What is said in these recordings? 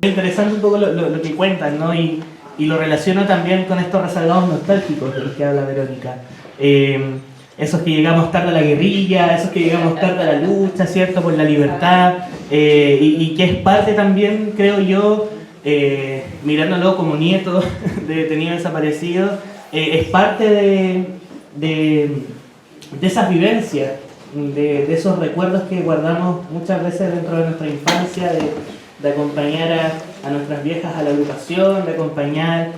Interesante un poco lo que cuentan, ¿no? Y lo relaciono también con estos rezagados nostálgicos de los que habla Verónica. Esos que llegamos tarde a la guerrilla, esos que llegamos tarde a la lucha, ¿cierto? Por la libertad, y que es parte también, creo yo, mirándolo como nieto de detenido desaparecido, es parte de esas vivencias, de esos recuerdos que guardamos muchas veces dentro de nuestra infancia, de acompañar a nuestras viejas a la educación, de acompañar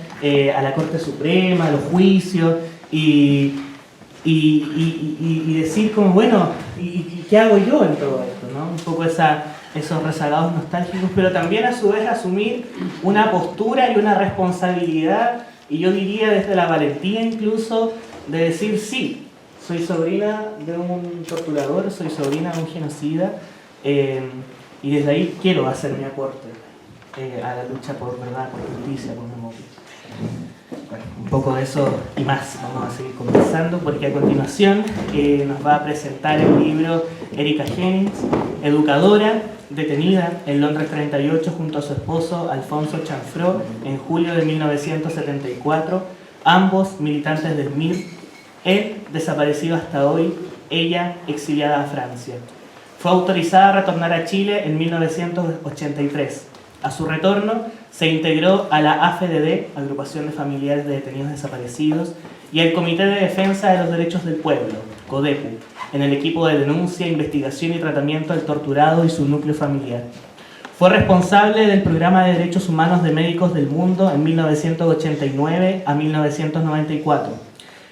a la Corte Suprema, a los juicios, y decir como, bueno, ¿y qué hago yo en todo esto? ¿No? Un poco esos rezagados nostálgicos, pero también a su vez asumir una postura y una responsabilidad, y yo diría desde la valentía incluso, de decir sí, soy sobrina de un torturador, soy sobrina de un genocida, y desde ahí quiero hacer mi aporte a la lucha por verdad, por justicia, por memoria. Bueno, un poco de eso y más vamos a seguir conversando, porque a continuación nos va a presentar el libro Erika Jennings, educadora, detenida en Londres 38 junto a su esposo Alfonso Chanfrot en julio de 1974, ambos militantes del MIR, él desaparecido hasta hoy, ella exiliada a Francia. Fue autorizada a retornar a Chile en 1983. A su retorno, se integró a la AFDD, Agrupación de Familiares de Detenidos Desaparecidos, y al Comité de Defensa de los Derechos del Pueblo, CODEPU, en el equipo de denuncia, investigación y tratamiento del torturado y su núcleo familiar. Fue responsable del Programa de Derechos Humanos de Médicos del Mundo en 1989 a 1994.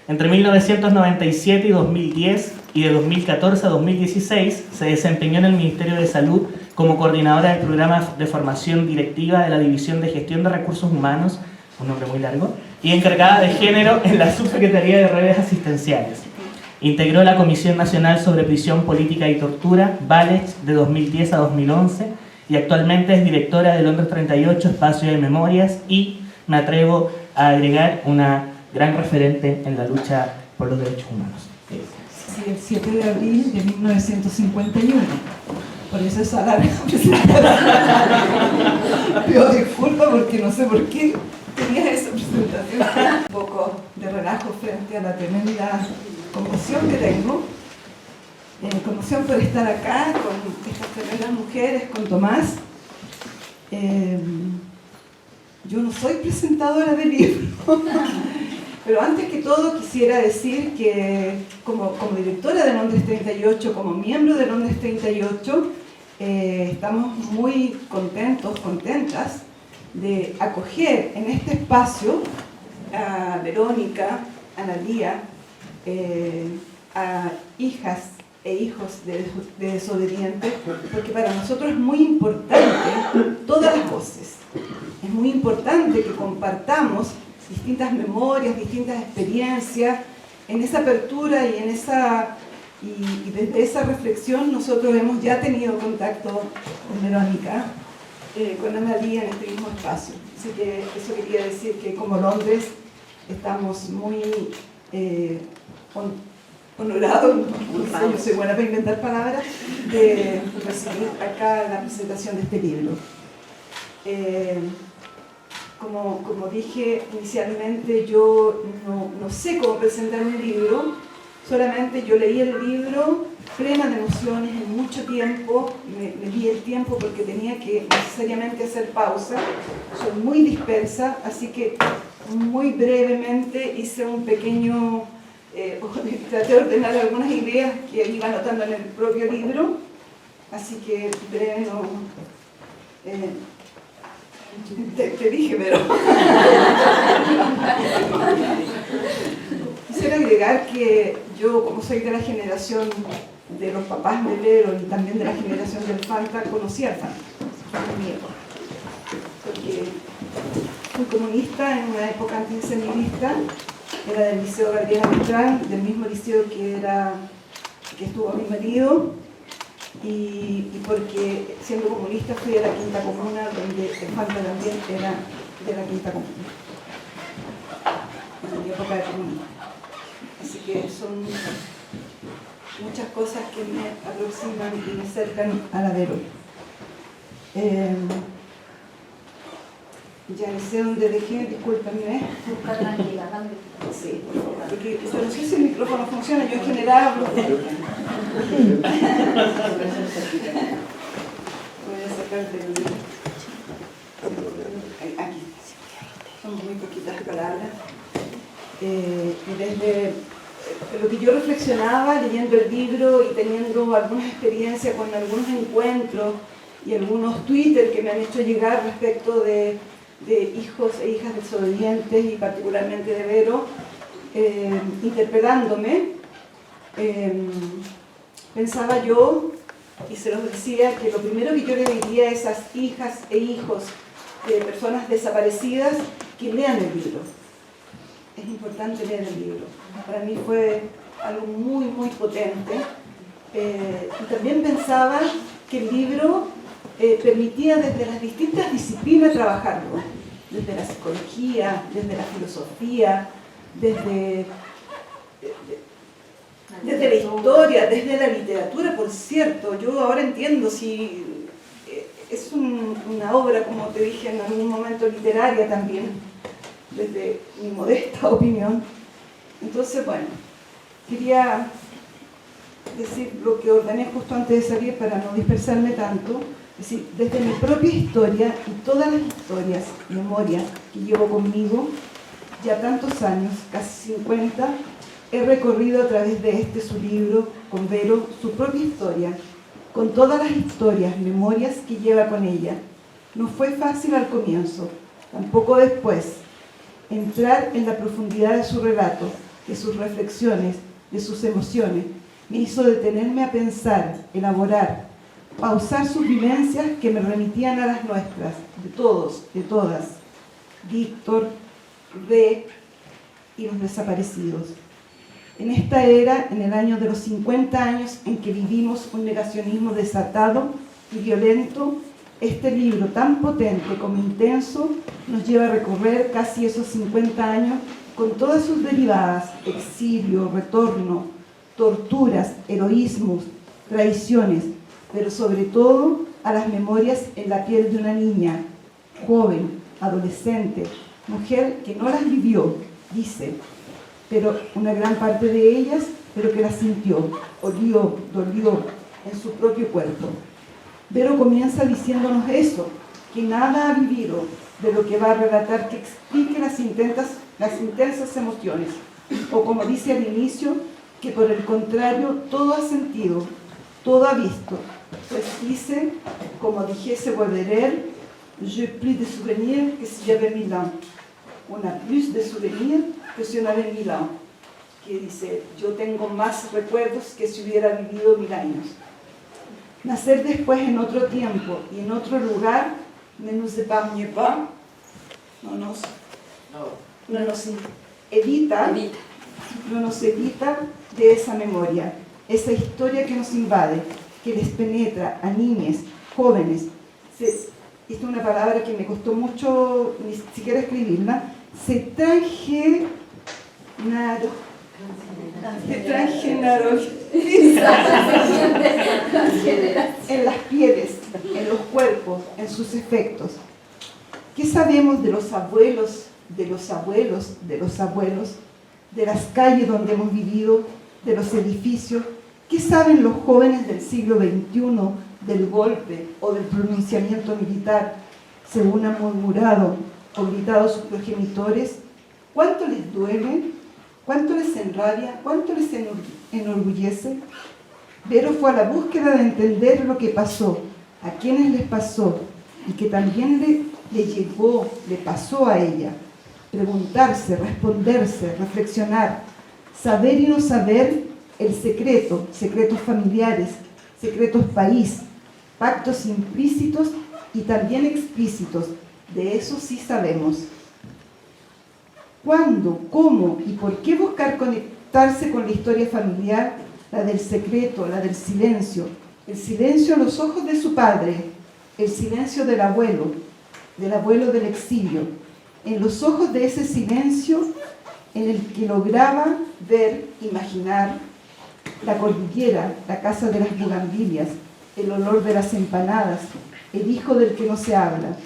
Entre 1997 y 2010 y de 2014 a 2016 se desempeñó en el Ministerio de Salud como coordinadora del programa de formación directiva de la División de Gestión de Recursos Humanos, un nombre muy largo, y encargada de género en la Subsecretaría de Redes Asistenciales. Integró la Comisión Nacional sobre Prisión Política y Tortura, VALECH, de 2010 a 2011, y actualmente es directora de Londres 38, Espacio de Memorias, y me atrevo a agregar una gran referente en la lucha por los derechos humanos. Sí, el 7 de abril de 1951. Por eso es larga presentación. Pido disculpas porque no sé por qué tenía esa presentación. Un poco de relajo frente a la tremenda conmoción que tengo. Conmoción por estar acá con estas tremendas mujeres, con Tomás. Yo no soy presentadora de libros. Pero antes que todo quisiera decir que como directora de Londres 38, como miembro de Londres 38, estamos muy contentos, contentas de acoger en este espacio a Verónica, a Analía, a hijas e hijos de desobedientes, porque para nosotros es muy importante todas las voces. Es muy importante que compartamos distintas memorias, distintas experiencias, en esa apertura y desde esa reflexión nosotros hemos ya tenido contacto con Verónica, con Analía en este mismo espacio. Así que eso quería decir que como Londres estamos muy honorados, yo soy buena para inventar palabras, de recibir acá la presentación de este libro. Como dije inicialmente, yo no sé cómo presentar un libro, solamente yo leí el libro plena de emociones en mucho tiempo, me di el tiempo porque tenía que necesariamente hacer pausa, soy muy dispersa, así que muy brevemente hice un pequeño, traté de ordenar algunas ideas que iba anotando en el propio libro, así que breve no... Te dije, pero... Quisiera agregar que yo, como soy de la generación de los papás de Vero y también de la generación del Fanta, conocí al Fanta, fue mi época. Porque fui comunista en una época antes de ser milista, era del Liceo Gabriela Mistral, del mismo liceo que estuvo mi marido, y porque siendo comunista fui a la Quinta Comuna, donde el Fanta también era de la Quinta Comuna, en mi época de comunista. Así que son muchas cosas que me aproximan y me acercan a la Vero. Ya no sé dónde dejé, discúlpenme. Busca tranquila, Sí, porque no sé si el micrófono funciona, yo en general hablo. Voy a sacar del libro. Aquí. Son muy poquitas palabras. Desde lo que yo reflexionaba leyendo el libro y teniendo algunas experiencias con algunos encuentros y algunos Twitter que me han hecho llegar respecto de hijos e hijas desobedientes y particularmente de Vero, interpelándome, pensaba yo, y se los decía, que lo primero que yo le diría a esas hijas e hijos de personas desaparecidas, que lean el libro. Es importante leer el libro. Para mí fue algo muy, muy potente. Y también pensaba que el libro permitía desde las distintas disciplinas trabajarlo, desde la psicología, desde la filosofía, desde la historia, desde la literatura, por cierto. Yo ahora entiendo si es una obra, como te dije en algún momento, literaria también, desde mi modesta opinión. Entonces, bueno, quería decir lo que ordené justo antes de salir para no dispersarme tanto. Es decir, desde mi propia historia y todas las historias, memorias que llevo conmigo, ya tantos años, casi 50, he recorrido a través de su libro, con Vero, su propia historia, con todas las historias, memorias que lleva con ella. No fue fácil al comienzo, tampoco después, entrar en la profundidad de su relato, de sus reflexiones, de sus emociones. Me hizo detenerme a pensar, elaborar, pausar sus vivencias que me remitían a las nuestras, de todos, de todas, Víctor, Re y los desaparecidos. En esta era, en el año de los 50 años en que vivimos un negacionismo desatado y violento, este libro tan potente como intenso nos lleva a recorrer casi esos 50 años con todas sus derivadas, exilio, retorno, torturas, heroísmos, traiciones, pero sobre todo a las memorias en la piel de una niña, joven, adolescente, mujer que no las vivió, dice, pero una gran parte de ellas, pero que las sintió, olió, dolió en su propio cuerpo. Vero comienza diciéndonos eso, que nada ha vivido de lo que va a relatar que explique las intensas emociones, o como dice al inicio, que por el contrario todo ha sentido, todo ha visto, pues dice, como dijese Baudelaire, j'ai plus de souvenirs que si j'avais 1000 ans. Una plus de souvenirs que si j'avais 1000 ans. Que dice, yo tengo más recuerdos que si hubiera vivido 1000 años. Nacer después en otro tiempo y en otro lugar, ne nous épargne pas, no nos evita de esa memoria, esa historia que nos invade, que les penetra a niñas, jóvenes. Esta es una palabra que me costó mucho ni siquiera escribirla. Se transgeneriza en las pieles, en los cuerpos, en sus efectos. ¿Qué sabemos de los abuelos, de los abuelos, de los abuelos, de las calles donde hemos vivido, de los edificios? ¿Qué saben los jóvenes del siglo XXI del golpe o del pronunciamiento militar, según han murmurado o gritado sus progenitores? ¿Cuánto les duele? ¿Cuánto les enrabia? ¿Cuánto les enorgullece? Vero fue a la búsqueda de entender lo que pasó, a quienes les pasó, y que también le llegó, le pasó a ella. Preguntarse, responderse, reflexionar, saber y no saber el secreto, secretos familiares, secretos país, pactos implícitos y también explícitos. De eso sí sabemos. ¿Cuándo, cómo y por qué buscar conectarse con la historia familiar, la del secreto, la del silencio? El silencio a los ojos de su padre, el silencio del abuelo del exilio, en los ojos de ese silencio en el que lograba ver, imaginar la cordillera, la casa de las bugambilias, el olor de las empanadas, el hijo del que no se habla.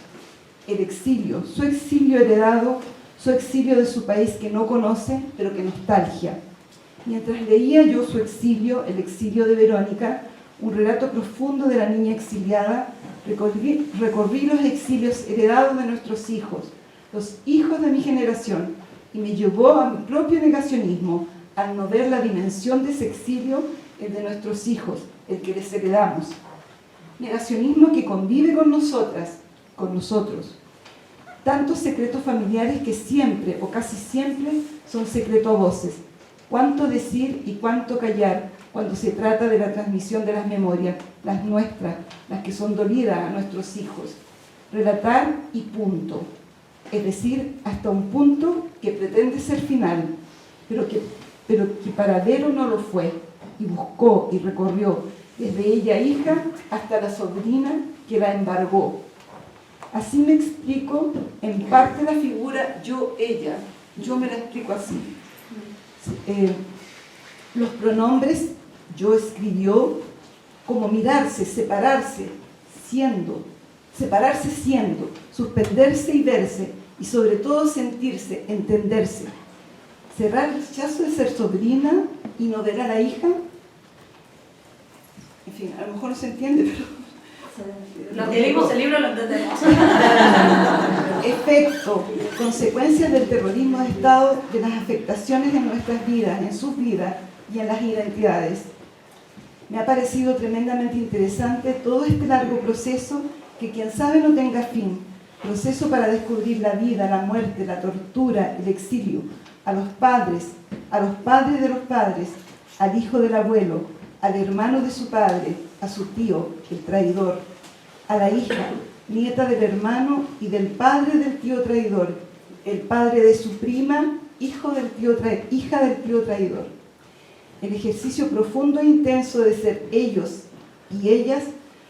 el exilio, su exilio heredado, su exilio de su país que no conoce, pero que nostalgia. Mientras leía yo su exilio, el exilio de Verónica, un relato profundo de la niña exiliada, recorrí los exilios heredados de nuestros hijos, los hijos de mi generación, y me llevó a mi propio negacionismo al no ver la dimensión de ese exilio, el de nuestros hijos, el que les heredamos. Negacionismo que convive con nosotras, con nosotros. Tantos secretos familiares que siempre o casi siempre son secretos a voces. Cuánto decir y cuánto callar cuando se trata de la transmisión de las memorias, las nuestras, las que son dolidas a nuestros hijos. Relatar y punto. Es decir, hasta un punto que pretende ser final, pero que para Vero no lo fue, y buscó y recorrió, desde ella hija hasta la sobrina que la embargó. Así me explico en parte la figura yo-ella, yo me la explico así. Los pronombres yo escribió como mirarse, separarse siendo, suspenderse y verse, y sobre todo sentirse, entenderse. Cerrar el rechazo de ser sobrina y no ver a la hija. En fin, a lo mejor no se entiende, pero... Los que leímos el libro lo entendemos. Efecto, consecuencias del terrorismo de Estado, de las afectaciones en nuestras vidas, en sus vidas y en las identidades. Me ha parecido tremendamente interesante todo este largo proceso que quien sabe no tenga fin, proceso para descubrir la vida, la muerte, la tortura, el exilio, a los padres de los padres, al hijo del abuelo, al hermano de su padre, a su tío, el traidor, a la hija, nieta del hermano y del padre del tío traidor, el padre de su prima, hija del tío traidor. El ejercicio profundo e intenso de ser ellos y ellas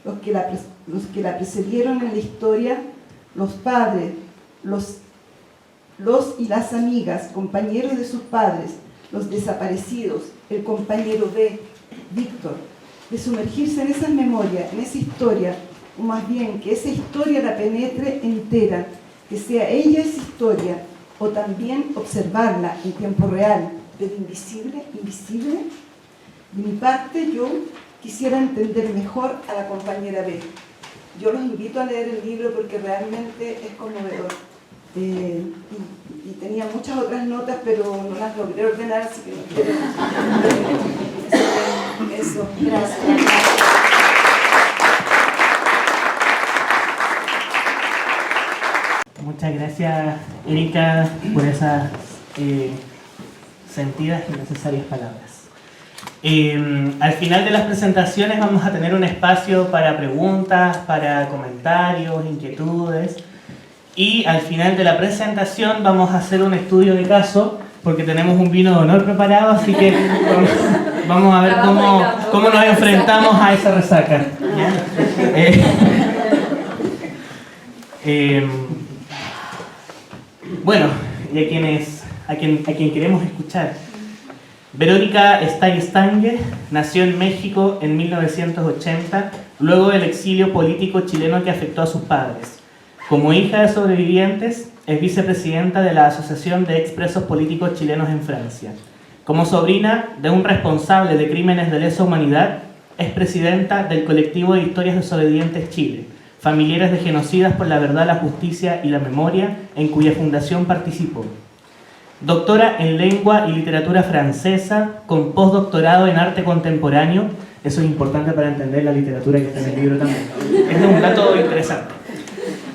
los que la precedieron en la historia, los padres, los y las amigas, compañeros de sus padres, los desaparecidos, el compañero B, Víctor, de sumergirse en esas memorias, en esa historia, o más bien que esa historia la penetre entera, que sea ella esa historia, o también observarla en tiempo real, pero invisible. De mi parte, yo quisiera entender mejor a la compañera B. Yo los invito a leer el libro porque realmente es conmovedor. Y tenía muchas otras notas, pero no las logré ordenar, así que no quiero. Eso, gracias. Muchas gracias, Erika, por esas sentidas y necesarias palabras. Al final de las presentaciones vamos a tener un espacio para preguntas, para comentarios, inquietudes. Y al final de la presentación vamos a hacer un estudio de caso, porque tenemos un vino de honor preparado, así que vamos a ver cómo nos enfrentamos a esa resaca. Bueno, y a quien queremos escuchar. Verónica Steinstanger nació en México en 1980, luego del exilio político chileno que afectó a sus padres. Como hija de sobrevivientes, es vicepresidenta de la Asociación de Expresos Políticos Chilenos en Francia. Como sobrina de un responsable de crímenes de lesa humanidad, es presidenta del colectivo de Historias Desobedientes Chile, familiares de genocidas por la verdad, la justicia y la memoria, en cuya fundación participó. Doctora en Lengua y Literatura Francesa, con postdoctorado en Arte Contemporáneo. Eso es importante para entender la literatura que está en el libro también. Es un dato interesante.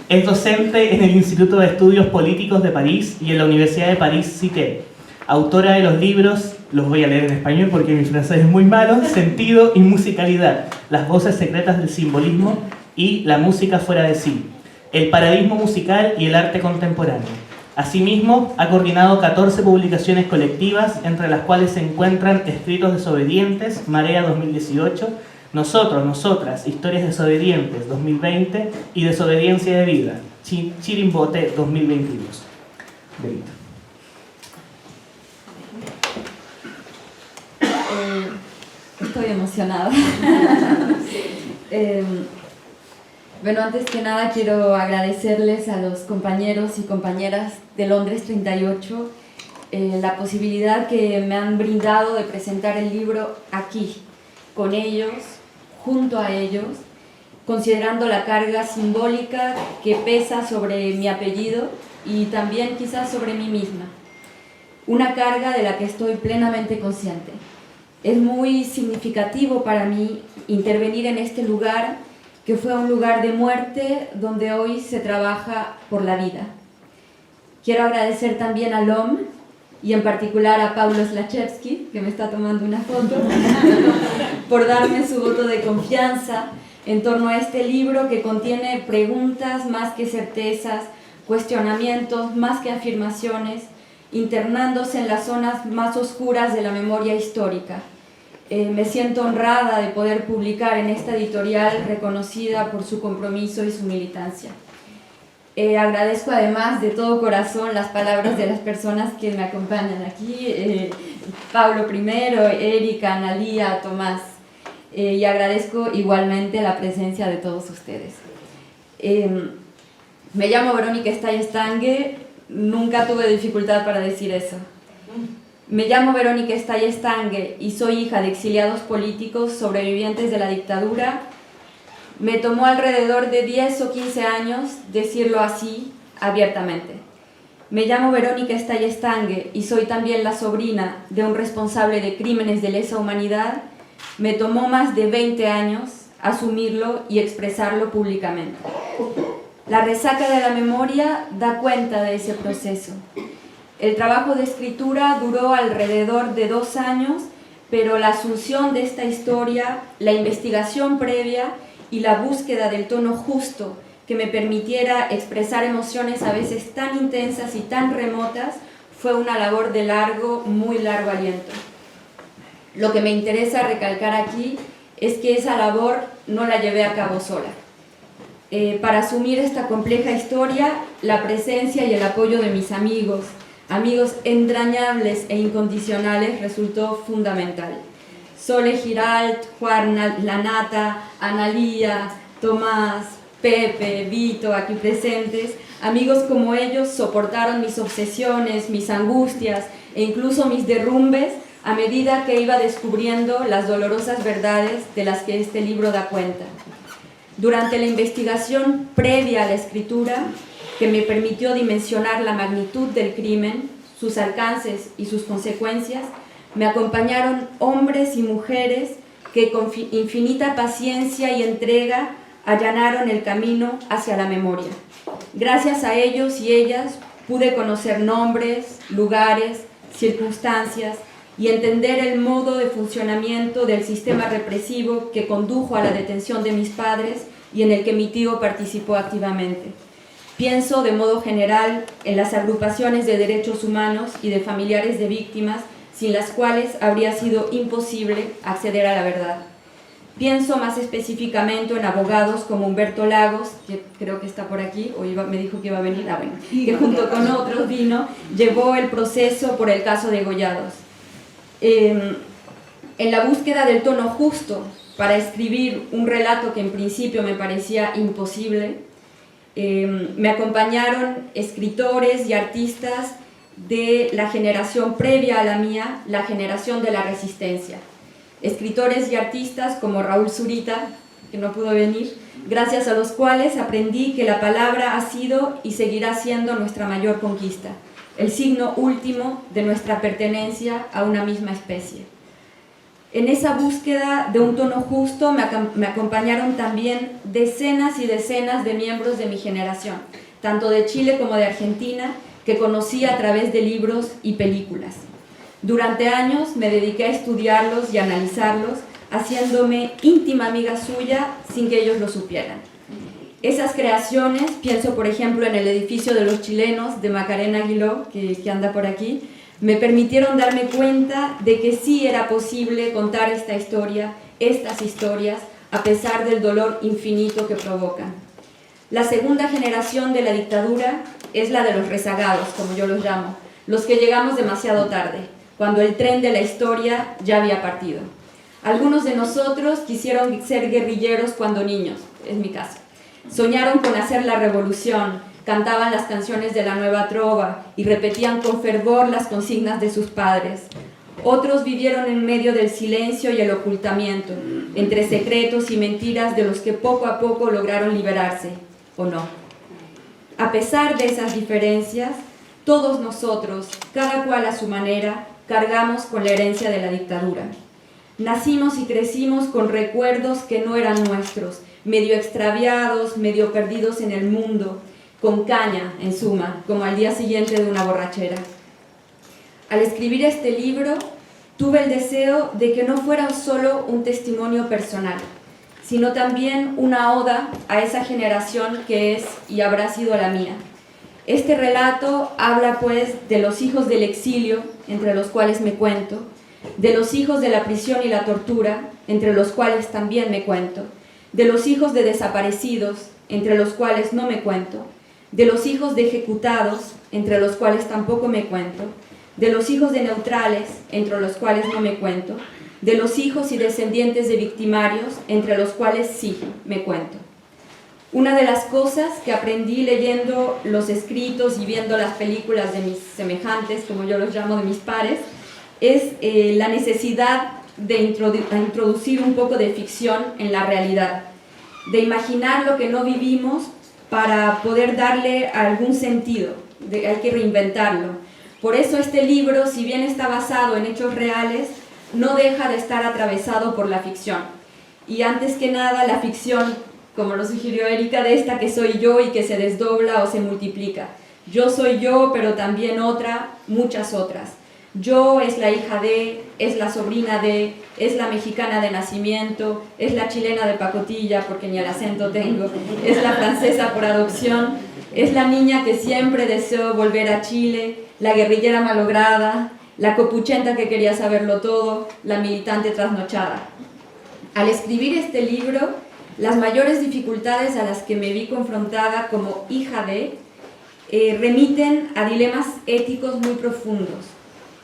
Es docente en el Instituto de Estudios Políticos de París y en la Universidad de París-Cité. Autora de los libros, los voy a leer en español porque mi francés es muy malo, Sentido y Musicalidad, las voces secretas del simbolismo y la música fuera de sí, el paradigma musical y el arte contemporáneo. Asimismo, ha coordinado 14 publicaciones colectivas, entre las cuales se encuentran Escritos Desobedientes, Marea 2018, Nosotros, Nosotras, Historias Desobedientes 2020 y Desobediencia de Vida, Chirimbote 2022. Delito. Estoy emocionada. Bueno, antes que nada quiero agradecerles a los compañeros y compañeras de Londres 38 la posibilidad que me han brindado de presentar el libro aquí, con ellos, junto a ellos, considerando la carga simbólica que pesa sobre mi apellido y también quizás sobre mí misma. Una carga de la que estoy plenamente consciente. Es muy significativo para mí intervenir en este lugar que fue un lugar de muerte donde hoy se trabaja por la vida. Quiero agradecer también a LOM y en particular a Paulo Slachewski, que me está tomando una foto, por darme su voto de confianza en torno a este libro que contiene preguntas más que certezas, cuestionamientos más que afirmaciones, internándose en las zonas más oscuras de la memoria histórica. Me siento honrada de poder publicar en esta editorial reconocida por su compromiso y su militancia. Agradezco además de todo corazón las palabras de las personas que me acompañan aquí, Pablo primero, Erika, Analía, Tomás, y agradezco igualmente la presencia de todos ustedes. Me llamo Verónica Estay-Estangue, nunca tuve dificultad para decir eso. Me llamo Verónica Estay-Estangue y soy hija de exiliados políticos sobrevivientes de la dictadura. Me tomó alrededor de 10 o 15 años decirlo así, abiertamente. Me llamo Verónica Estay-Estangue y soy también la sobrina de un responsable de crímenes de lesa humanidad. Me tomó más de 20 años asumirlo y expresarlo públicamente. La resaca de la memoria da cuenta de ese proceso. El trabajo de escritura duró alrededor de 2 años, pero la asunción de esta historia, la investigación previa y la búsqueda del tono justo que me permitiera expresar emociones a veces tan intensas y tan remotas fue una labor de muy largo aliento. Lo que me interesa recalcar aquí es que esa labor no la llevé a cabo sola. Para asumir esta compleja historia, la presencia y el apoyo de mis amigos entrañables e incondicionales resultó fundamental. Sole Giralt, Juan Lanata, Analía, Tomás, Pepe, Vito, aquí presentes, amigos como ellos soportaron mis obsesiones, mis angustias e incluso mis derrumbes a medida que iba descubriendo las dolorosas verdades de las que este libro da cuenta. Durante la investigación previa a la escritura, que me permitió dimensionar la magnitud del crimen, sus alcances y sus consecuencias, me acompañaron hombres y mujeres que con infinita paciencia y entrega allanaron el camino hacia la memoria. Gracias a ellos y ellas pude conocer nombres, lugares, circunstancias y entender el modo de funcionamiento del sistema represivo que condujo a la detención de mis padres y en el que mi tío participó activamente. Pienso de modo general en las agrupaciones de derechos humanos y de familiares de víctimas sin las cuales habría sido imposible acceder a la verdad. Pienso más específicamente en abogados como Humberto Lagos, que creo que está por aquí, o me dijo que iba a venir, que junto con otros llevó el proceso por el caso de Gollados. En la búsqueda del tono justo para escribir un relato que en principio me parecía imposible, me acompañaron escritores y artistas de la generación previa a la mía, la generación de la resistencia. Escritores y artistas como Raúl Zurita, que no pudo venir, gracias a los cuales aprendí que la palabra ha sido y seguirá siendo nuestra mayor conquista, el signo último de nuestra pertenencia a una misma especie. En esa búsqueda de un tono justo me acompañaron también decenas y decenas de miembros de mi generación, tanto de Chile como de Argentina, que conocí a través de libros y películas. Durante años me dediqué a estudiarlos y analizarlos, haciéndome íntima amiga suya sin que ellos lo supieran. Esas creaciones, pienso por ejemplo en el edificio de los chilenos de Macarena Aguiló, que anda por aquí, me permitieron darme cuenta de que sí era posible contar esta historia, estas historias, a pesar del dolor infinito que provocan. La segunda generación de la dictadura es la de los rezagados, como yo los llamo, los que llegamos demasiado tarde, cuando el tren de la historia ya había partido. Algunos de nosotros quisieron ser guerrilleros cuando niños, es mi caso. Soñaron con hacer la revolución, cantaban las canciones de la nueva trova y repetían con fervor las consignas de sus padres. Otros vivieron en medio del silencio y el ocultamiento, entre secretos y mentiras de los que poco a poco lograron liberarse, ¿o no? A pesar de esas diferencias, todos nosotros, cada cual a su manera, cargamos con la herencia de la dictadura. Nacimos y crecimos con recuerdos que no eran nuestros, medio extraviados, medio perdidos en el mundo, con caña, en suma, como al día siguiente de una borrachera. Al escribir este libro, tuve el deseo de que no fuera solo un testimonio personal, sino también una oda a esa generación que es y habrá sido la mía. Este relato habla, pues, de los hijos del exilio, entre los cuales me cuento, de los hijos de la prisión y la tortura, entre los cuales también me cuento, de los hijos de desaparecidos, entre los cuales no me cuento, de los hijos de ejecutados, entre los cuales tampoco me cuento, de los hijos de neutrales, entre los cuales no me cuento, de los hijos y descendientes de victimarios, entre los cuales sí me cuento. Una de las cosas que aprendí leyendo los escritos y viendo las películas de mis semejantes, como yo los llamo, de mis pares, es la necesidad de introducir un poco de ficción en la realidad, de imaginar lo que no vivimos para poder darle algún sentido, hay que reinventarlo. Por eso este libro, si bien está basado en hechos reales, no deja de estar atravesado por la ficción. Y antes que nada, la ficción, como lo sugirió Erika, de esta que soy yo y que se desdobla o se multiplica. Yo soy yo, pero también otra, muchas otras. Yo es la hija de, es la sobrina de, es la mexicana de nacimiento, es la chilena de pacotilla, porque ni el acento tengo, es la francesa por adopción, es la niña que siempre deseó volver a Chile, la guerrillera malograda, la copuchenta que quería saberlo todo, la militante trasnochada. Al escribir este libro, las mayores dificultades a las que me vi confrontada como hija de remiten a dilemas éticos muy profundos.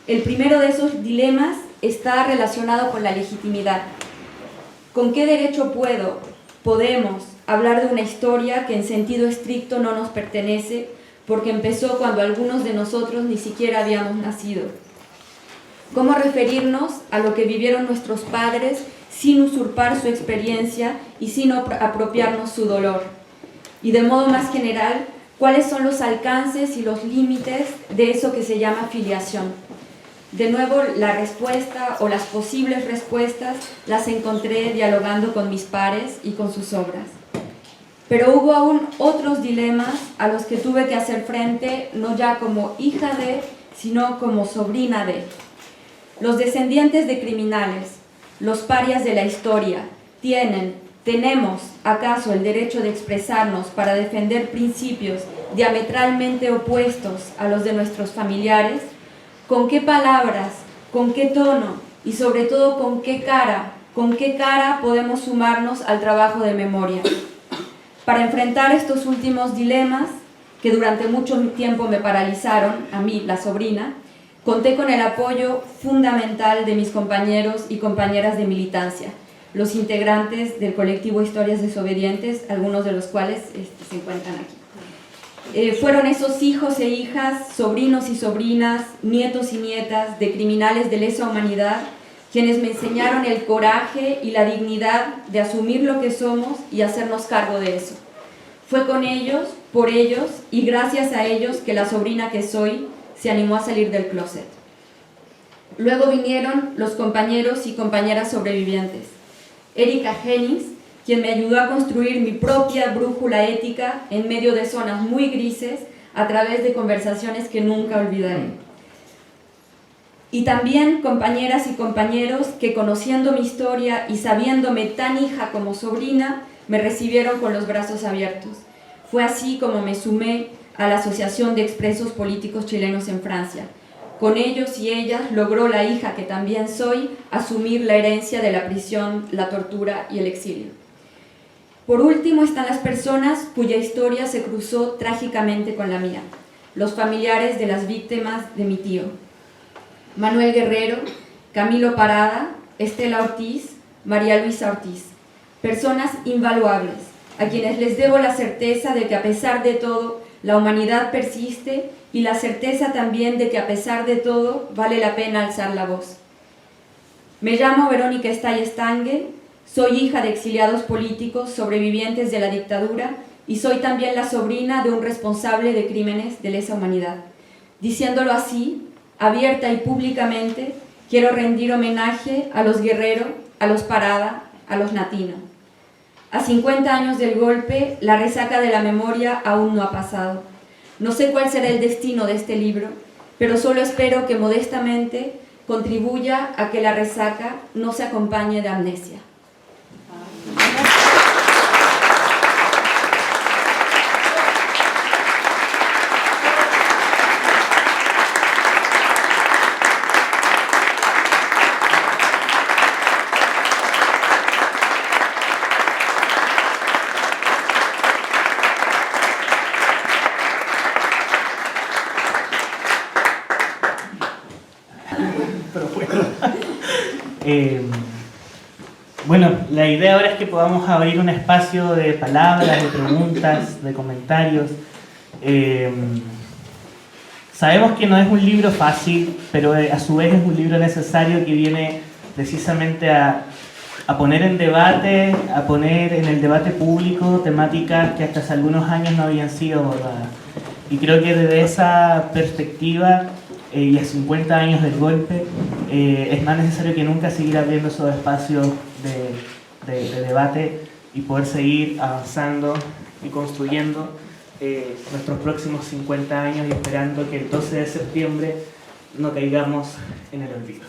El primero de esos dilemas está relacionado con la legitimidad. ¿Con qué derecho podemos hablar de una historia que en sentido estricto no nos pertenece porque empezó cuando algunos de nosotros ni siquiera habíamos nacido? ¿Cómo referirnos a lo que vivieron nuestros padres sin usurpar su experiencia y sin apropiarnos su dolor? Y de modo más general, ¿cuáles son los alcances y los límites de eso que se llama filiación? De nuevo, la respuesta o las posibles respuestas las encontré dialogando con mis pares y con sus obras. Pero hubo aún otros dilemas a los que tuve que hacer frente, no ya como hija de, sino como sobrina de. Los descendientes de criminales, los parias de la historia, tenemos acaso el derecho de expresarnos para defender principios diametralmente opuestos a los de nuestros familiares. ¿Con qué palabras, con qué tono y sobre todo con qué cara podemos sumarnos al trabajo de memoria? Para enfrentar estos últimos dilemas, que durante mucho tiempo me paralizaron, a mí, la sobrina, conté con el apoyo fundamental de mis compañeros y compañeras de militancia, los integrantes del colectivo Historias Desobedientes, algunos de los cuales se encuentran aquí. Fueron esos hijos e hijas, sobrinos y sobrinas, nietos y nietas de criminales de lesa humanidad quienes me enseñaron el coraje y la dignidad de asumir lo que somos y hacernos cargo de eso. Fue con ellos, por ellos y gracias a ellos que la sobrina que soy se animó a salir del closet. Luego vinieron los compañeros y compañeras sobrevivientes. Erika Jennings, quien me ayudó a construir mi propia brújula ética en medio de zonas muy grises a través de conversaciones que nunca olvidaré. Y también compañeras y compañeros que, conociendo mi historia y sabiéndome tan hija como sobrina, me recibieron con los brazos abiertos. Fue así como me sumé a la Asociación de Expresos Políticos Chilenos en Francia. Con ellos y ellas logró la hija que también soy asumir la herencia de la prisión, la tortura y el exilio. Por último están las personas cuya historia se cruzó trágicamente con la mía, los familiares de las víctimas de mi tío. Manuel Guerrero, Camilo Parada, Estela Ortiz, María Luisa Ortiz. Personas invaluables, a quienes les debo la certeza de que a pesar de todo, la humanidad persiste y la certeza también de que a pesar de todo, vale la pena alzar la voz. Me llamo Verónica Estay Estangue, soy hija de exiliados políticos sobrevivientes de la dictadura y soy también la sobrina de un responsable de crímenes de lesa humanidad. Diciéndolo así, abierta y públicamente, quiero rendir homenaje a los Guerrero, a los Parada, a los Natino. A 50 años del golpe, la resaca de la memoria aún no ha pasado. No sé cuál será el destino de este libro, pero solo espero que modestamente contribuya a que la resaca no se acompañe de amnesia. Bueno, la idea ahora es que podamos abrir un espacio de palabras, de preguntas, de comentarios. Sabemos que no es un libro fácil, pero a su vez es un libro necesario que viene precisamente a poner en debate, a poner en el debate público temáticas que hasta hace algunos años no habían sido abordadas. Y creo que desde esa perspectiva y a 50 años del golpe, es más necesario que nunca seguir abriendo esos espacios de debate y poder seguir avanzando y construyendo nuestros próximos 50 años y esperando que el 12 de septiembre no caigamos en el olvido.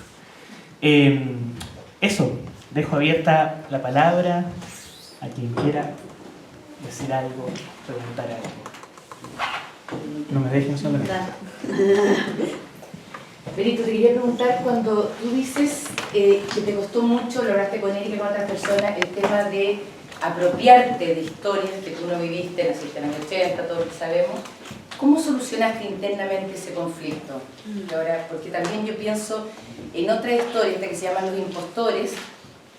Eso, dejo abierta la palabra a quien quiera decir algo, preguntar algo. No me dejen solo. Benito, te quería preguntar, cuando tú dices que te costó mucho, lograste con él y con otras personas, el tema de apropiarte de historias que tú no viviste, naciste en los 80, todo lo que sabemos, ¿cómo solucionaste internamente ese conflicto? Ahora, porque también yo pienso en otra historia, esta que se llama Los Impostores,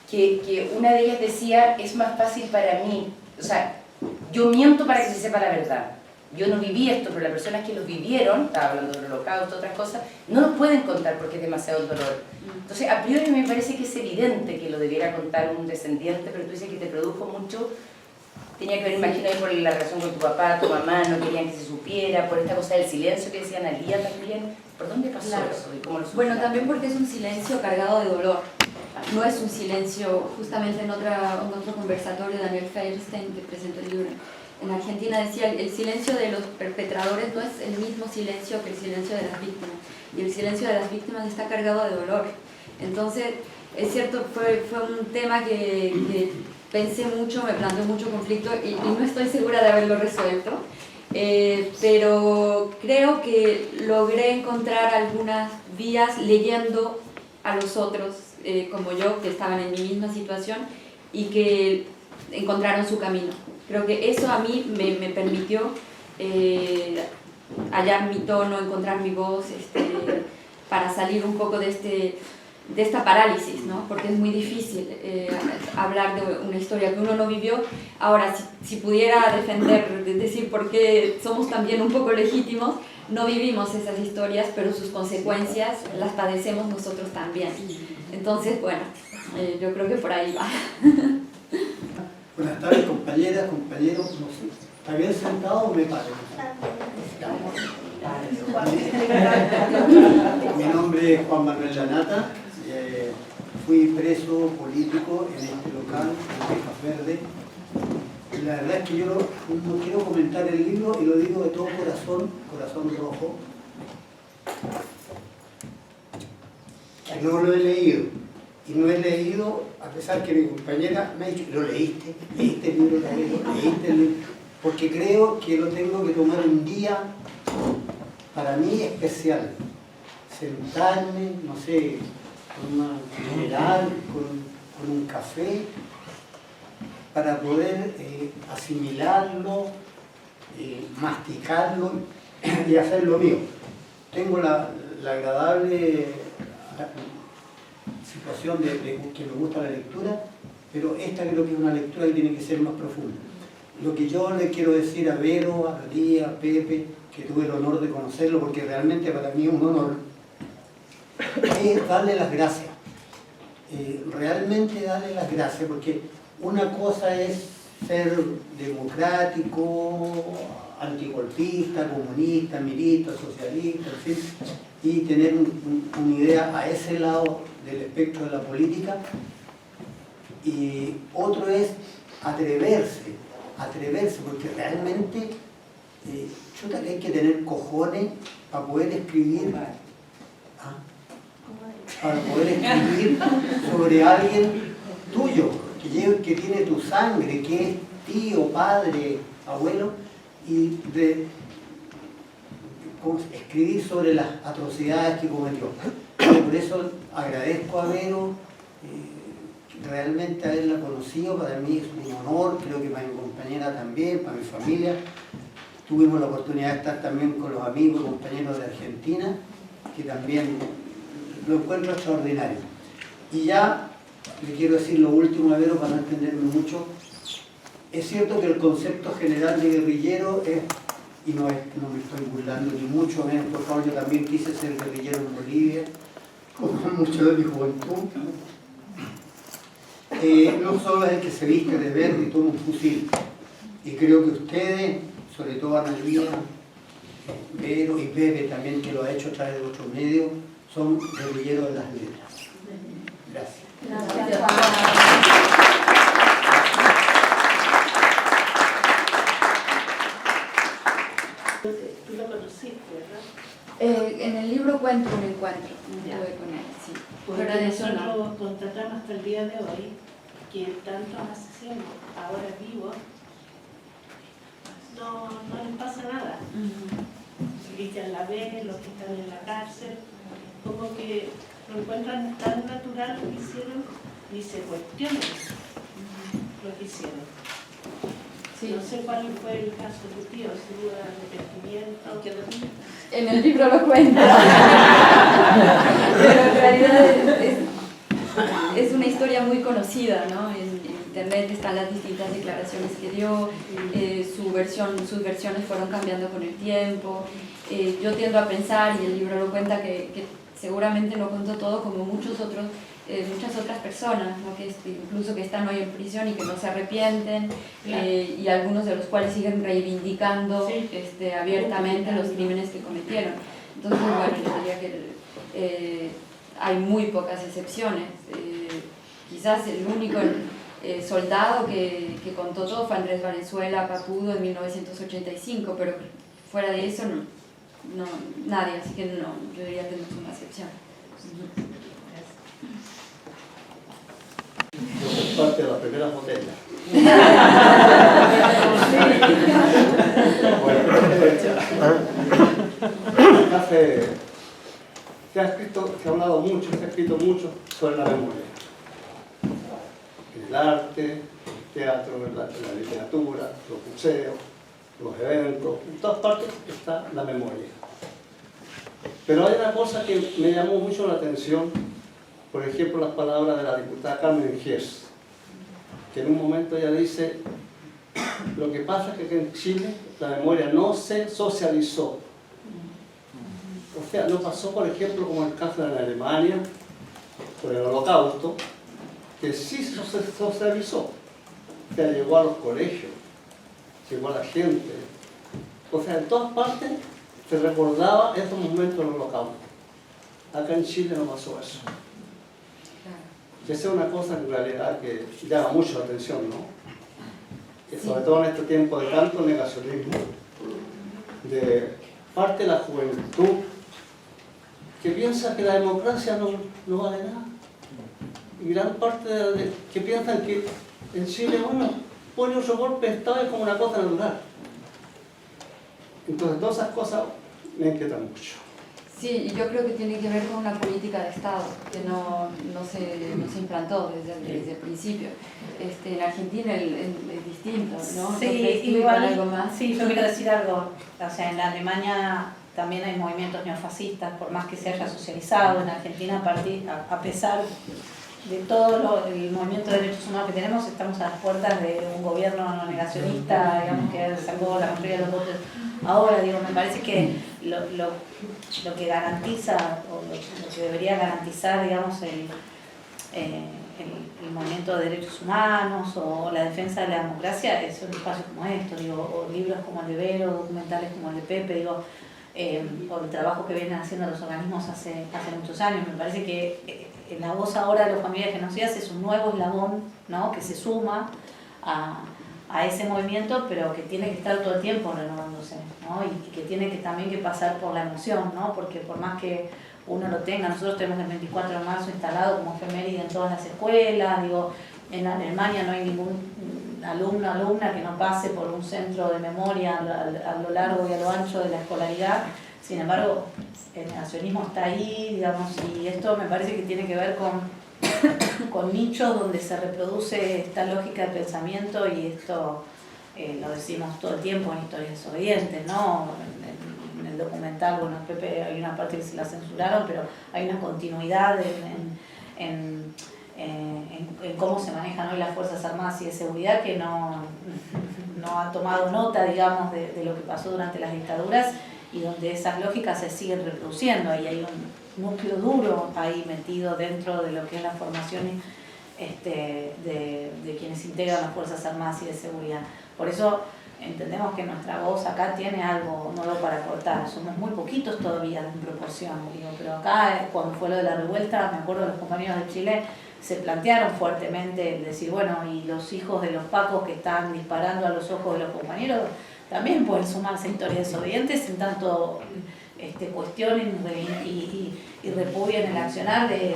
que una de ellas decía, es más fácil para mí, o sea, yo miento para que se sepa la verdad. Yo no viví esto, pero las personas que lo vivieron, estaba hablando del holocausto, otras cosas, no lo pueden contar porque es demasiado dolor. Entonces, a priori me parece que es evidente que lo debiera contar un descendiente, pero tú dices que te produjo mucho, tenía que ver, imagino, ahí por la relación con tu papá, tu mamá, no querían que se supiera, por esta cosa del silencio que decían Alía también. ¿Por dónde pasó eso? ¿Y cómo lo superaste? Bueno, también porque es un silencio cargado de dolor. No es un silencio, justamente en otro conversatorio, Daniel Feierstein, que presentó el libro en Argentina, decía, el silencio de los perpetradores no es el mismo silencio que el silencio de las víctimas, y el silencio de las víctimas está cargado de dolor. Entonces, es cierto, fue un tema que pensé mucho, me planteó mucho conflicto y no estoy segura de haberlo resuelto, pero creo que logré encontrar algunas vías leyendo a los otros como yo, que estaban en mi misma situación y que encontraron su camino. Creo que eso a mí me permitió hallar mi tono, encontrar mi voz, para salir un poco de esta parálisis, ¿no? Porque es muy difícil hablar de una historia que uno no vivió. Ahora, si pudiera decir por qué somos también un poco legítimos, no vivimos esas historias, pero sus consecuencias las padecemos nosotros también. Entonces, bueno, yo creo que por ahí va. Buenas tardes, compañeras, compañeros. No sé, ¿está bien sentado o me paro? Mi nombre es Juan Manuel Lanata. Fui preso político en este local, en Tejas Verde. La verdad es que yo no quiero comentar el libro y lo digo de todo corazón, corazón rojo. Que no lo he leído. Y no he leído, a pesar que mi compañera me ha dicho, ¿lo leíste? ¿Leíste el libro? ¿Leíste el libro? Porque creo que lo tengo que tomar un día, para mí especial. Sentarme, no sé, con una mineral, con un café, para poder asimilarlo, masticarlo y hacerlo mío. Tengo la agradable situación de que me gusta la lectura, pero esta creo que es una lectura que tiene que ser más profunda. lo que yo le quiero decir a Vero, a Lía, a Pepe, que tuve el honor de conocerlo, porque realmente para mí es un honor, es darle las gracias. Realmente darle las gracias, porque una cosa es ser democrático, antigolpista, comunista, mirista, socialista, en fin, y tener una idea a ese lado del espectro de la política. Y otro es atreverse, porque realmente chuta que hay que tener cojones para poder escribir, sobre alguien tuyo, que tiene tu sangre, que es tío, padre, abuelo, y escribir sobre las atrocidades que cometió. Por eso agradezco a Vero, realmente haberla conocido, para mí es un honor, creo que para mi compañera también, para mi familia. Tuvimos la oportunidad de estar también con los amigos y compañeros de Argentina, que también lo encuentro extraordinario. Y ya le quiero decir lo último a Vero, para no extenderme mucho. Es cierto que el concepto general de guerrillero es, y no me estoy burlando ni mucho menos, por favor, yo también quise ser guerrillero en Bolivia, como mucho de mi juventud. No solo es el que se viste de verde y toma un fusil. Y creo que ustedes, sobre todo Ana Lía, Vero y Pepe también, que lo ha hecho a través de otros medios, son guerrilleros de las letras. Gracias. Tú lo conociste, ¿verdad? En el libro cuento un encuentro con él, sí. Porque Fuera de eso no. nosotros constatamos hasta el día de hoy que tantos asesinos ahora vivos no les pasa nada. Y que a la vez los que están en la cárcel, como que lo encuentran tan natural lo que hicieron y se cuestionan lo que hicieron. Sí. No sé cuál fue el caso de tu tío, si hubo arrepentimiento. En el libro lo cuento. Pero en realidad es una historia muy conocida, ¿no? En internet están las distintas declaraciones que dio, sus versiones fueron cambiando con el tiempo. Yo tiendo a pensar, y el libro lo cuenta, que seguramente no contó todo como muchas otras personas, ¿no? Que incluso que están hoy en prisión y que no se arrepienten, claro. Y algunos de los cuales siguen reivindicando abiertamente los crímenes que cometieron. Entonces, bueno, yo diría que hay muy pocas excepciones. Quizás el único soldado que contó todo fue Andrés Valenzuela Papudo en 1985, pero fuera de eso no nadie, así que no, yo diría que no es una excepción. Yo soy parte de las primeras botellas. Se ha hablado mucho, se ha escrito mucho sobre la memoria. El arte, el teatro, la literatura, los museos, los eventos, en todas partes está la memoria. Pero hay una cosa que me llamó mucho la atención, por ejemplo, las palabras de la diputada Carmen Gies, que en un momento ella dice: lo que pasa es que en Chile la memoria no se socializó. O sea, no pasó, por ejemplo, como el caso en Alemania, por el Holocausto, que sí se socializó. O sea, llegó a los colegios, llegó a la gente. O sea, en todas partes se recordaba esos momentos del Holocausto. Acá en Chile no pasó eso. Y esa es una cosa en realidad que llama mucho la atención, ¿no? Que sobre todo en este tiempo de tanto negacionismo, de parte de la juventud que piensa que la democracia no vale nada. Y gran parte que piensan que en Chile, bueno, pone otro golpe de Estado es como una cosa natural. Entonces todas esas cosas me inquietan mucho. Sí, y yo creo que tiene que ver con una política de Estado que no se implantó desde el principio. En Argentina es distinto, ¿no? Sí, igual, algo más. Sí, yo quiero decir algo. O sea, en la Alemania también hay movimientos neofascistas, por más que se haya socializado. En Argentina, a pesar todo el movimiento de derechos humanos que tenemos, estamos a las puertas de un gobierno negacionista, digamos, que sacó la mayoría de los votos. Ahora, digo, me parece que lo que garantiza, o lo que debería garantizar, digamos, el movimiento de derechos humanos o la defensa de la democracia son espacios como estos, digo, o libros como el de Vero, documentales como el de Pepe, digo, o el trabajo que vienen haciendo los organismos hace muchos años. Me parece que la voz ahora de los familiares genocidas es un nuevo eslabón, ¿no?, que se suma a ese movimiento, pero que tiene que estar todo el tiempo renovándose, ¿no?, y que tiene que también que pasar por la emoción, ¿no?, porque por más que uno lo tenga, nosotros tenemos el 24 de marzo instalado como efeméride en todas las escuelas, digo, en Alemania no hay ningún alumno o alumna que no pase por un centro de memoria a lo largo y a lo ancho de la escolaridad. Sin embargo, el negacionismo está ahí, digamos, y esto me parece que tiene que ver con nichos donde se reproduce esta lógica de pensamiento, y esto lo decimos todo el tiempo en Historias Desobedientes, ¿no? En el documental, bueno, Pepe, hay una parte que se la censuraron, pero hay una continuidad en cómo se manejan hoy las Fuerzas Armadas y de Seguridad, que no ha tomado nota, digamos, de lo que pasó durante las dictaduras, y donde esas lógicas se siguen reproduciendo, y hay un núcleo duro ahí metido dentro de lo que es la formación de quienes integran las Fuerzas Armadas y de Seguridad. Por eso entendemos que nuestra voz acá tiene algo nuevo para aportar. Somos muy poquitos todavía en proporción, digo, pero acá, cuando fue lo de la revuelta, me acuerdo de los compañeros de Chile, se plantearon fuertemente el decir, bueno, y los hijos de los pacos que están disparando a los ojos de los compañeros también pueden sumarse a Historias Desobedientes, en tanto cuestionen y repudien el accionar de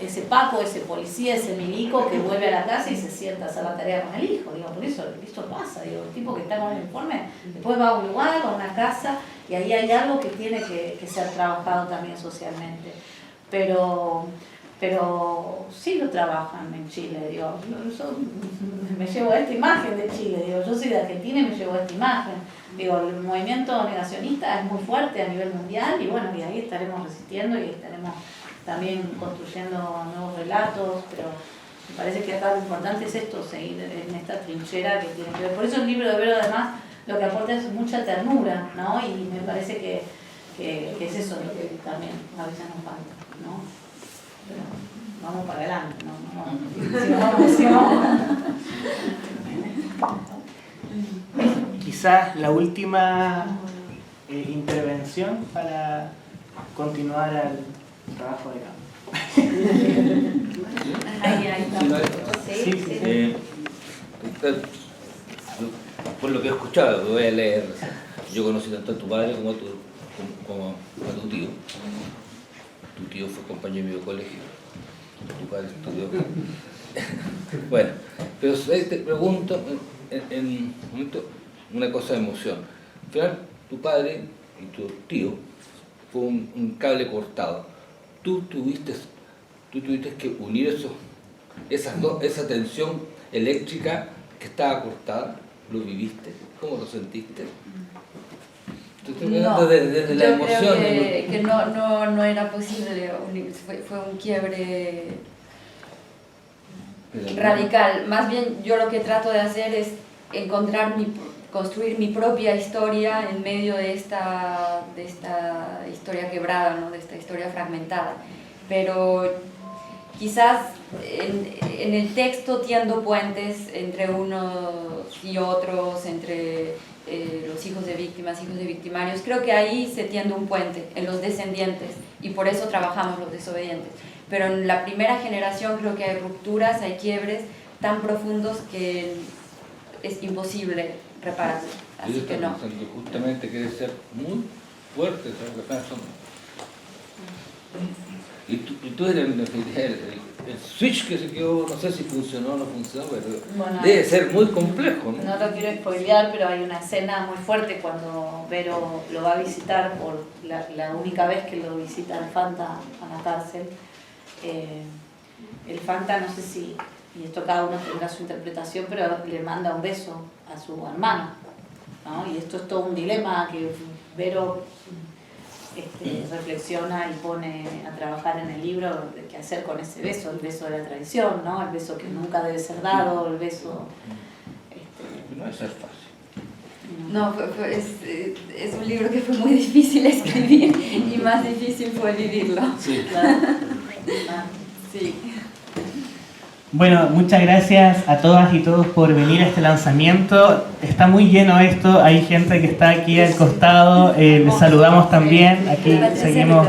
ese paco, ese policía, ese milico que vuelve a la casa y se sienta a hacer la tarea con el hijo. Digo, por eso esto pasa, digo, el tipo que está con el uniforme después va a un lugar, a una casa, y ahí hay algo que tiene que ser trabajado también socialmente. Pero sí lo trabajan en Chile, digo, yo me llevo esta imagen de Chile, digo, yo soy de Argentina y me llevo esta imagen, digo, el movimiento negacionista es muy fuerte a nivel mundial, y bueno, y ahí estaremos resistiendo y estaremos también construyendo nuevos relatos, pero me parece que acá lo importante es esto, seguir en esta trinchera que tiene que ver. Por eso el libro de Vero, además, lo que aporta es mucha ternura, ¿no? Y me parece que es eso lo que también a veces nos falta, ¿no? Pero vamos para adelante, ¿no? Sigamos. Quizás la última intervención para continuar al trabajo de campo. Ahí Sí. Por lo que he escuchado, lo voy a leer. Yo conocí tanto a tu padre como a tu tío. Tu tío fue compañero mío de colegio, tu padre estudió acá. Bueno, pero te pregunto en un momento una cosa de emoción. Al final, tu padre y tu tío fue un cable cortado. Tú tuviste que unir esa tensión eléctrica que estaba cortada. ¿Lo viviste? ¿Cómo lo sentiste? No, desde la emoción. Creo que no era posible, fue un quiebre radical. Más bien yo lo que trato de hacer es construir mi propia historia en medio de esta historia quebrada, ¿no? De esta historia fragmentada. Pero quizás en el texto tiendo puentes entre unos y otros, entre los hijos de víctimas, hijos de victimarios. Creo que ahí se tiende un puente, en los descendientes, y por eso trabajamos los desobedientes. Pero en la primera generación creo que hay rupturas, hay quiebres tan profundos que es imposible repararlos. Así que no. Justamente quiere ser muy fuerte, y tú eres el switch que se quedó, no sé si funcionó o no funcionó, pero bueno, debe ser muy complejo, ¿no? No lo quiero spoilear, pero hay una escena muy fuerte cuando Vero lo va a visitar por la única vez que lo visita el Fanta a la cárcel. El Fanta, no sé si, y esto cada uno tendrá su interpretación, pero le manda un beso a su hermano, ¿no? Y esto es todo un dilema que Vero reflexiona y pone a trabajar en el libro de qué hacer con ese beso, el beso de la traición, ¿no? El beso que nunca debe ser dado, el beso... No es ser fácil. No, es un libro que fue muy difícil escribir y más difícil fue vivirlo. Sí. Claro. Sí. Bueno, muchas gracias a todas y todos por venir a este lanzamiento. Está muy lleno esto, hay gente que está aquí al costado, les saludamos también. Aquí seguimos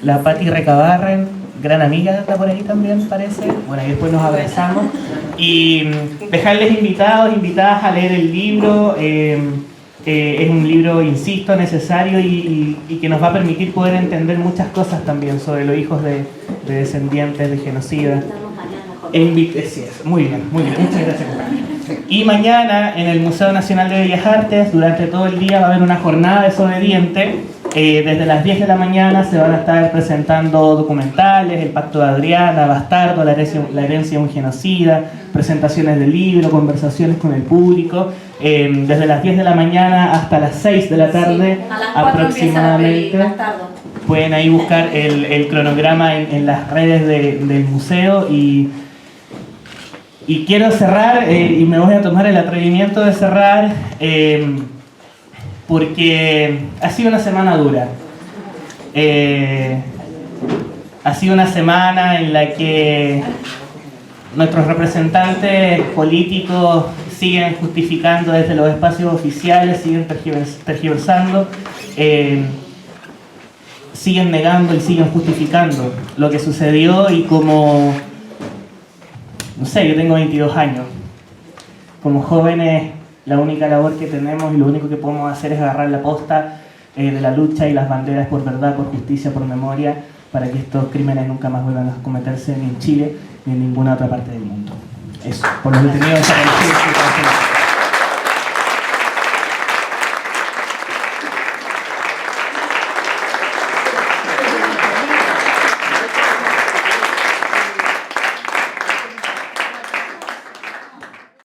la Pati Recabarren, gran amiga, está por ahí también parece. Bueno, y después nos abrazamos. Y dejarles invitados, invitadas a leer el libro. Es un libro, insisto, necesario y que nos va a permitir poder entender muchas cosas también sobre los hijos de descendientes de genocidas. Muy bien, muchas gracias. Y mañana en el Museo Nacional de Bellas Artes, durante todo el día va a haber una jornada desobediente. Desde las 10 de la mañana se van a estar presentando documentales, El Pacto de Adriana, Bastardo, la herencia de un genocida, presentaciones del libro, conversaciones con el público. Desde las 10 de la mañana hasta las 6 de la tarde sí, a las 4 aproximadamente. Pueden ahí buscar el cronograma en las redes del museo y quiero cerrar, y me voy a tomar el atrevimiento de cerrar, porque ha sido una semana dura. Ha sido una semana en la que nuestros representantes políticos siguen justificando desde los espacios oficiales, siguen tergiversando, siguen negando y siguen justificando lo que sucedió y como, no sé, yo tengo 22 años. Como jóvenes, la única labor que tenemos y lo único que podemos hacer es agarrar la posta de la lucha y las banderas por verdad, por justicia, por memoria, para que estos crímenes nunca más vuelvan a cometerse ni en Chile ni en ninguna otra parte del mundo. Eso, por los detenidos desaparecidos.